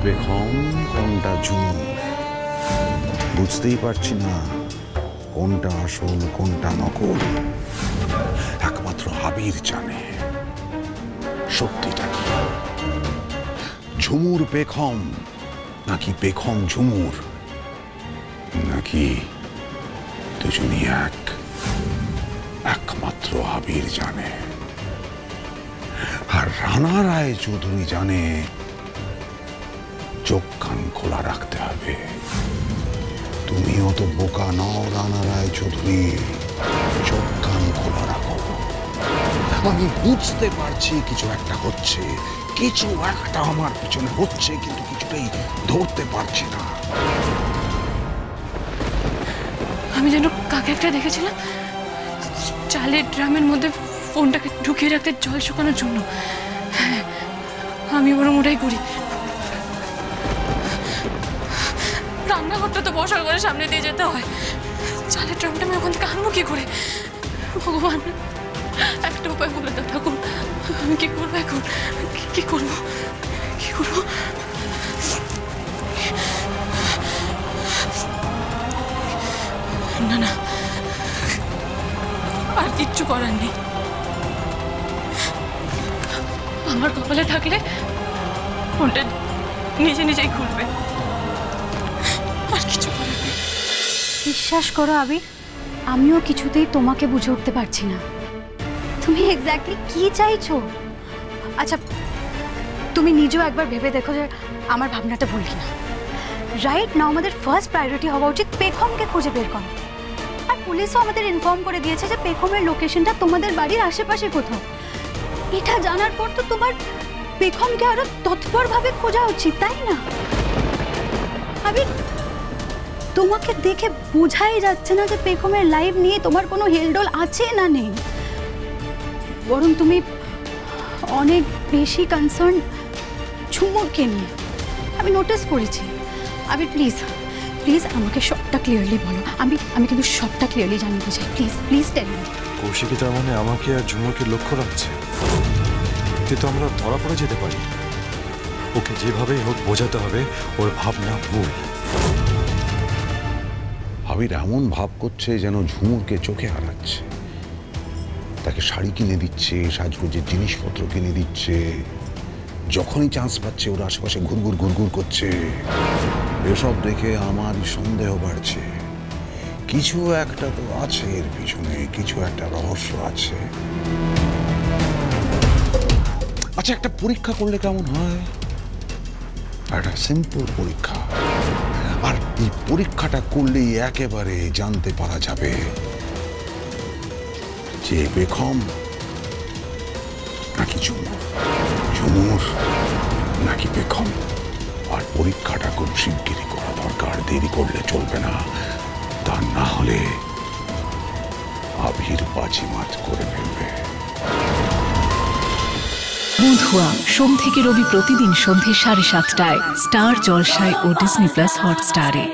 বেগম কোনটা ঝুমুর বুঝতেই পারছি না, কোনটা আসল কোনটা নকল। একমাত্র আবির জানে সত্যিটা কি। ঝুমুর বেগম নাকি বেগম ঝুমুর, নাকি দুজনই এক? একমাত্র আবির জানে, আর রানা রায় চৌধুরী জানে চোখ কান খোলা রাখতে হবে। তুমিও তো বোকা নও রানা রায় চৌধুরী, চোখ কান খোলা রাখো। আমি বুঝতে পারছি কিছু একটা হচ্ছে, কিছু একটা আমার পিছনে হচ্ছে, কিন্তু কিছুতেই ধরতে পারছি না। আমি যেন কাকে একটা দেখেছিলাম চালের ড্রামের মধ্যে ফোনটাকে ঢুকিয়ে রাখতে জল শুকানোর জন্য। হ্যাঁ, আমি বরং ওটাই করি। রান্নাঘরটা তো বসার ঘরে সামনে দিয়ে যেতে হয়, চালের ড্রামটা আমি ওখান থেকে আনবো কি করে? ভগবান, একটা উপায় বলে দাও ঠাকুর, আমি কি করবো এখন? কি করবো, কি করবো? না না, আর কিচ্ছু করার নেই। আমার কপালে থাকলে ফোনটা নিজে নিজেই খুলবে, আর কিছু করার নেই। বিশ্বাস করো আবির, আমিও কিছুতেই তোমাকে বুঝে উঠতে পারছি না তুমি এক্স্যাক্টলি কি চাইছো। আচ্ছা, তুমি নিজেও একবার ভেবে দেখো যে আমার ভাবনাটা ভুল কিনা। রাইট নাও আমাদের ফার্স্ট প্রায়োরিটি হওয়া উচিত পেখমকে খুঁজে বের করা। আর পুলিশও আমাদের ইনফর্ম করে দিয়েছে যে পেখমের লোকেশনটা তোমাদের বাড়ির আশেপাশে কোথাও। এটা জানার পর তো তোমার পেখমকে আরো তৎপরভাবে খোঁজা উচিত, তাই না? আবির, তোমাকে দেখে বোঝাই যাচ্ছে না যে পেখমের লাইফ নিয়ে তোমার কোনো হেলডোল আছে না নেই, বরং তুমি অনেক বেশি কনসার্ন ঝুমুরকে নিয়ে। আমি নোটিস করেছি। আবির প্লিজ প্লিজ আমাকে সবটা ক্লিয়ারলি বলো। আমি কিন্তু সবটা ক্লিয়ারলি জানতে চাই। Please please tell me. Kaushiki তার মানে আমাকে আর ঝুমুরকে লক্ষ্য রাখছে, এতে তো আমরা ধরা পড়ে যেতে পারি। ওকে যেভাবেই হোক বোঝাতে হবে ওর ভাবনা ভুল। আবির এমন ভাব করছে যেন ঝুমুরকে চোখে হারাচ্ছে, তাকে শাড়ি কিনে দিচ্ছে, সাজগোজের জিনিসপত্র কিনে দিচ্ছে, যখনই চান্স পাচ্ছে ওর আশেপাশে ঘুরঘুর ঘুরঘুর করছে। এসব দেখে আমারই সন্দেহ বাড়ছে, কিছু একটা তো আছে এর পিছনে, কিছু একটা রহস্য আছে। আচ্ছা, একটা পরীক্ষা করলে কেমন হয়? একটা সিম্পল পরীক্ষা, আর এই পরীক্ষাটা করলেই একেবারে জানতে পারা যাবে যে বেগম নাকি ঝুমুর, ঝুমুর নাকি বেগম। আর পরীক্ষাটা খুব শিগগিরই করা দরকার, দেরি করলে চলবে না। তা না হলে আবির বাজিমাত করে ফেলবে। বন্ধুয়া সোম থেকে রবি প্রতিদিন সন্ধ্যে 7:30টায় স্টার জলসায় ও ডিজনি প্লাস হটস্টারে।